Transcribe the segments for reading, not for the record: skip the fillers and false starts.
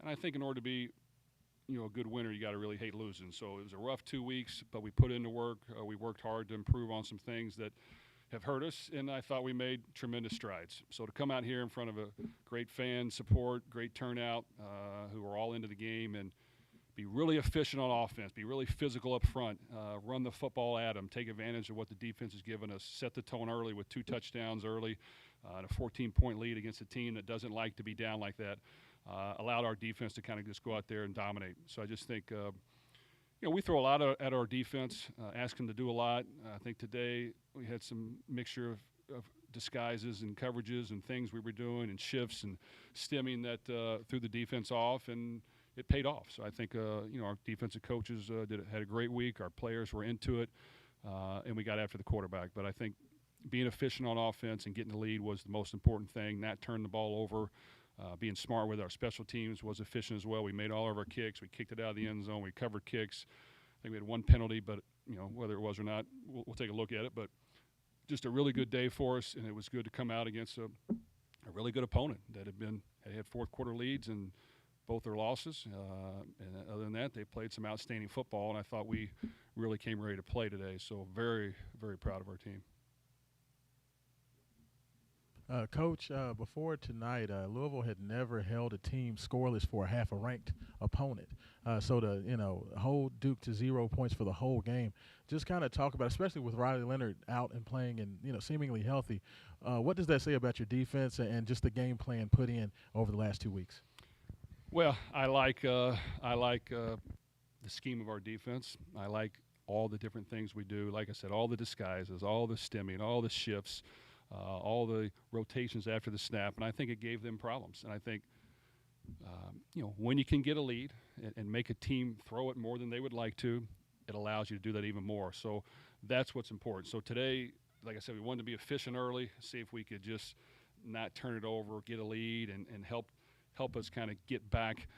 And I think in order to be, a good winner, you got to really hate losing. So it was a rough 2 weeks, but we put in the work. We worked hard to improve on some things that have hurt us, and I thought we made tremendous strides. So to come out here in front of a great fan support, great turnout, who are all into the game, and be really efficient on offense, be really physical up front, run the football at them, take advantage of what the defense has given us, set the tone early with 2 touchdowns early, and a 14-point lead against a team that doesn't like to be down like that, allowed our defense to kind of just go out there and dominate. So I just think, we throw a lot at our defense, ask them to do a lot. I think today we had some mixture of disguises and coverages and things we were doing and shifts and stemming that threw the defense off, and it paid off. So I think, our defensive coaches had a great week. Our players were into it, and we got after the quarterback. But I think being efficient on offense and getting the lead was the most important thing, not turn the ball over. Being smart with our special teams was efficient as well. We made all of our kicks. We kicked it out of the end zone. We covered kicks. I think we had 1 penalty, but, whether it was or not, we'll take a look at it. But just a really good day for us, and it was good to come out against a really good opponent that had fourth-quarter leads and both their losses. And other than that, they played some outstanding football, and I thought we really came ready to play today. So very, very proud of our team. Coach, before tonight, Louisville had never held a team scoreless for half a ranked opponent. So to hold Duke to 0 points for the whole game, just kind of talk about, especially with Riley Leonard out and playing and seemingly healthy. What does that say about your defense and just the game plan put in over the last 2 weeks? Well, I like the scheme of our defense. I like all the different things we do. Like I said, all the disguises, all the stemming, all the shifts. All the rotations after the snap, and I think it gave them problems. And I think, when you can get a lead and make a team throw it more than they would like to, it allows you to do that even more. So that's what's important. So today, like I said, we wanted to be efficient early, see if we could just not turn it over, get a lead, and help us kind of get back,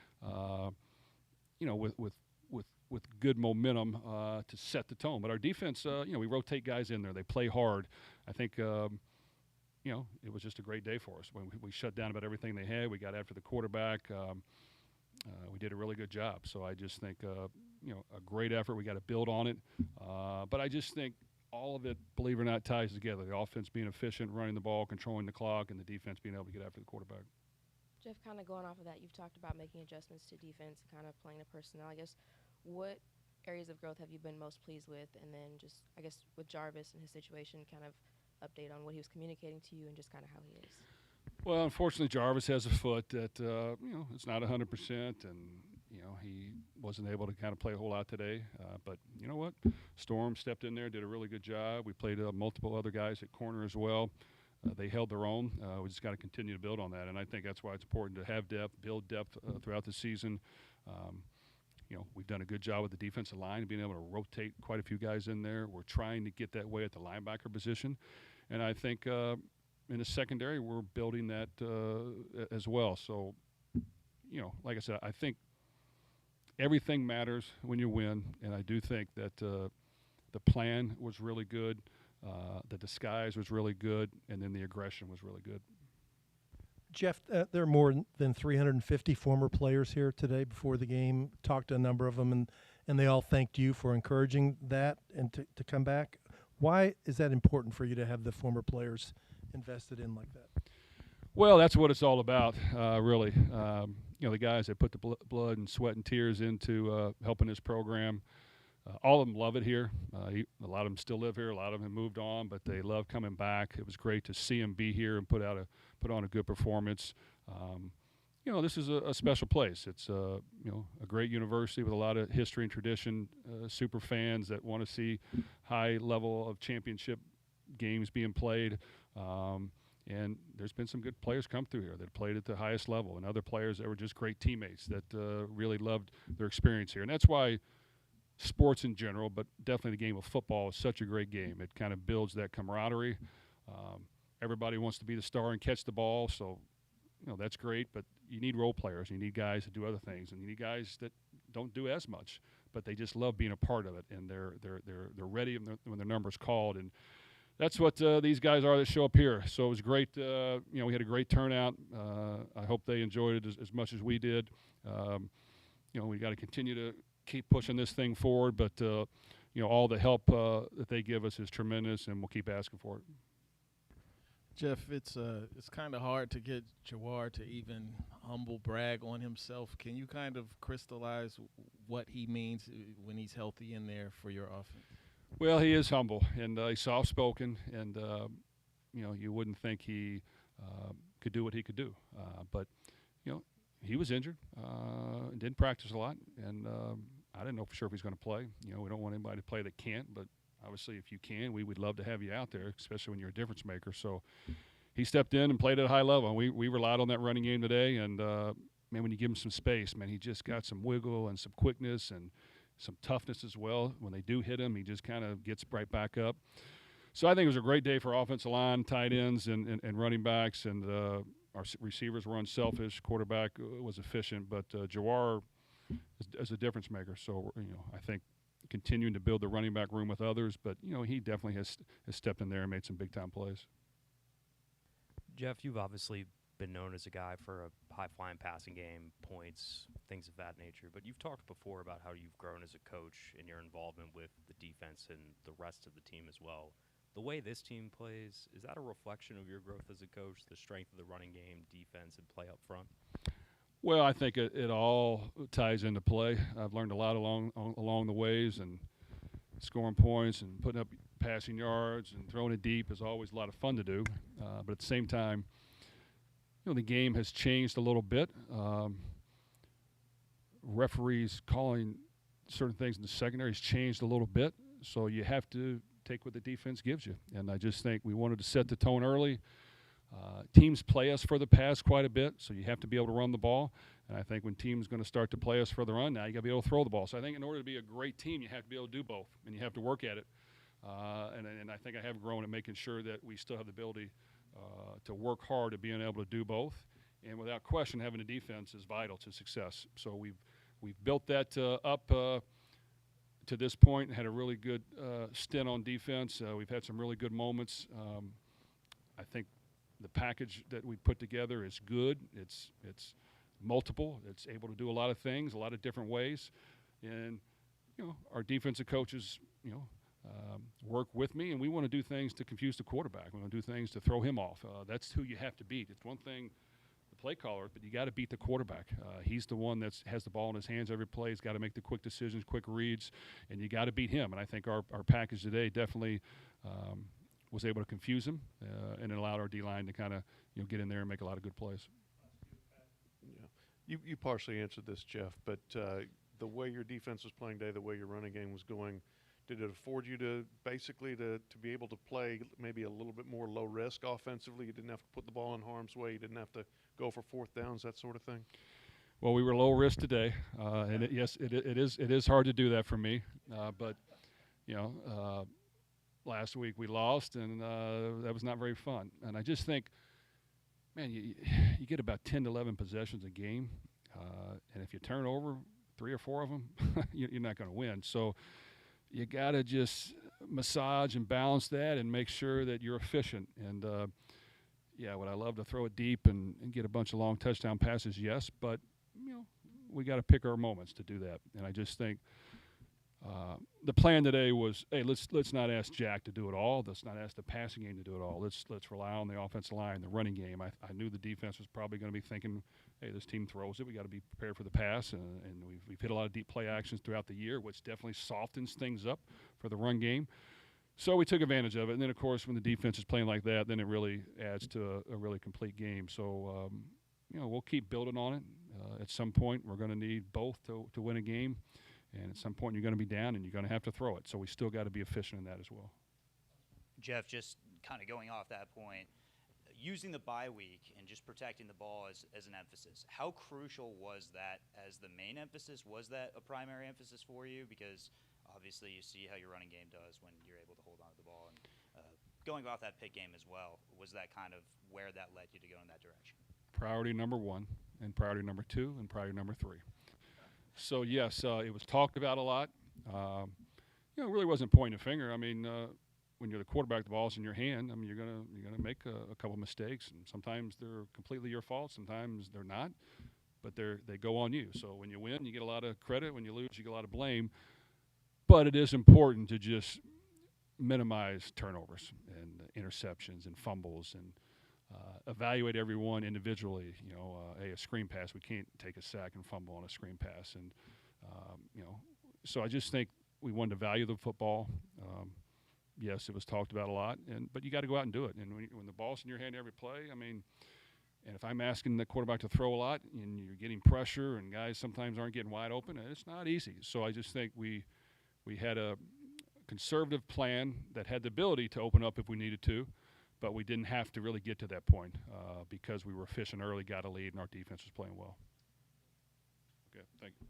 with good momentum to set the tone. But our defense, we rotate guys in there. They play hard. I think it was just a great day for us. When we shut down about everything they had, we got after the quarterback. We did a really good job. So I just think, a great effort. We got to build on it. But I just think all of it, believe it or not, ties together. The offense being efficient, running the ball, controlling the clock, and the defense being able to get after the quarterback. Jeff, kind of going off of that, you've talked about making adjustments to defense and kind of playing the personnel. I guess what areas of growth have you been most pleased with? And then just, I guess, with Jarvis and his situation, kind of update on what he was communicating to you and just kind of how he is. Well, unfortunately, Jarvis has a foot that, it's not 100%, and, he wasn't able to kind of play a whole lot today. But you know what? Storm stepped in there, did a really good job. We played multiple other guys at corner as well. They held their own. We just got to continue to build on that, and I think that's why it's important to have depth, build depth throughout the season. We've done a good job with the defensive line, being able to rotate quite a few guys in there. We're trying to get that way at the linebacker position. And I think in the secondary, we're building that as well. So, like I said, I think everything matters when you win. And I do think that the plan was really good. The disguise was really good. And then the aggression was really good. Jeff, there are more than 350 former players here today before the game. Talked to a number of them, and they all thanked you for encouraging that and to come back. Why is that important for you to have the former players invested in like that? Well, that's what it's all about, really. The guys that put the blood and sweat and tears into helping this program, all of them love it here. A lot of them still live here. A lot of them have moved on, but they love coming back. It was great to see them be here and put on a good performance. This is a special place. It's a great university with a lot of history and tradition. Super fans that want to see high level of championship games being played. And there's been some good players come through here that played at the highest level, and other players that were just great teammates that really loved their experience here. And that's why sports in general, but definitely the game of football, is such a great game. It kind of builds that camaraderie. Everybody wants to be the star and catch the ball, so that's great. But you need role players. You need guys that do other things, and you need guys that don't do as much, but they just love being a part of it, and they're ready when their number's called. And that's what these guys are that show up here. So it was great. We had a great turnout. I hope they enjoyed it as much as we did. We got to continue to keep pushing this thing forward, but all the help that they give us is tremendous, and we'll keep asking for it. Jeff, it's kind of hard to get Jawar to even humble brag on himself. Can you kind of crystallize what he means when he's healthy in there for your offense? Well, he is humble, and he's soft-spoken, and you wouldn't think he could do what he could do. But he was injured, didn't practice a lot, and I didn't know for sure if he's going to play. We don't want anybody to play that can't, but obviously if you can, we would love to have you out there, especially when you're a difference maker. So he stepped in and played at a high level. And we relied on that running game today, and when you give him some space, he just got some wiggle and some quickness and some toughness as well. When they do hit him, he just kind of gets right back up. So I think it was a great day for offensive line, tight ends, and running backs, and our receivers were unselfish. Quarterback was efficient, but Jawar is a difference maker. So I think continuing to build the running back room with others, but he definitely has stepped in there and made some big time plays. Jeff, you've obviously been known as a guy for a high-flying passing game, points, things of that nature. But you've talked before about how you've grown as a coach and your involvement with the defense and the rest of the team as well. The way this team plays, is that a reflection of your growth as a coach, the strength of the running game, defense, and play up front? Well, I think it all ties into play. I've learned a lot along the ways, and scoring points and putting up passing yards and throwing it deep is always a lot of fun to do. But at the same time, the game has changed a little bit. Referees calling certain things in the secondary has changed a little bit, so you have to take what the defense gives you. And I just think we wanted to set the tone early. Teams play us for the pass quite a bit, so you have to be able to run the ball. And I think when teams going to start to play us for the run, now you got to be able to throw the ball. So I think in order to be a great team, you have to be able to do both, and you have to work at it. And I think I have grown at making sure that we still have the ability to work hard at being able to do both. And without question, having a defense is vital to success. So we've built that up to this point and had a really good stint on defense. We've had some really good moments. I think the package that we put together is good. It's multiple. It's able to do a lot of things, a lot of different ways. And, our defensive coaches, work with me, and we want to do things to confuse the quarterback. We want to do things to throw him off. That's who you have to beat. It's one thing, the play caller, but you got to beat the quarterback. He's the one that has the ball in his hands every play. He's got to make the quick decisions, quick reads, and you got to beat him. And I think our package today definitely was able to confuse him, and it allowed our D-line to kind of get in there and make a lot of good plays. Yeah, you partially answered this, Jeff, but the way your defense was playing today, the way your running game was going, did it afford you to basically to be able to play maybe a little bit more low risk offensively? You didn't have to put the ball in harm's way. You didn't have to go for fourth downs, that sort of thing. Well, we were low risk today, and it is hard to do that for me. But last week we lost, and that was not very fun. And I just think, man, you get about 10 to 11 possessions a game, and if you turn over 3 or 4 of them, you're not going to win. So you got to just massage and balance that and make sure that you're efficient. And, would I love to throw it deep and get a bunch of long touchdown passes? Yes, but, we got to pick our moments to do that. And I just think the plan today was, hey, let's not ask Jack to do it all. Let's not ask the passing game to do it all. Let's rely on the offensive line, the running game. I knew the defense was probably going to be thinking, hey, this team throws it. We got to be prepared for the pass, and we've hit a lot of deep play actions throughout the year, which definitely softens things up for the run game. So we took advantage of it. And then, of course, when the defense is playing like that, then it really adds to a really complete game. So, we'll keep building on it. At some point, we're going to need both to win a game. And at some point, you're going to be down, and you're going to have to throw it. So we still got to be efficient in that as well. Jeff, just kind of going off that point, using the bye week and just protecting the ball as an emphasis, how crucial was that as the main emphasis? Was that a primary emphasis for you? Because obviously you see how your running game does when you're able to hold on to the ball. And going off that pick game as well, was that kind of where that led you to go in that direction? Priority number 1, and priority number 2, and priority number 3. So, yes, it was talked about a lot. It really wasn't pointing a finger. I mean, when you're the quarterback, the ball's in your hand. I mean, you're gonna make a couple mistakes, and sometimes they're completely your fault. Sometimes they're not, but they go on you. So when you win, you get a lot of credit. When you lose, you get a lot of blame. But it is important to just minimize turnovers and interceptions and fumbles and evaluate everyone individually. Hey, a screen pass, we can't take a sack and fumble on a screen pass, and so I just think we wanted to value the football. Yes, it was talked about a lot, but you got to go out and do it. And when the ball's in your hand every play, I mean, and if I'm asking the quarterback to throw a lot and you're getting pressure and guys sometimes aren't getting wide open, it's not easy. So I just think we had a conservative plan that had the ability to open up if we needed to, but we didn't have to really get to that point because we were efficient early, got a lead, and our defense was playing well. Okay, thank you.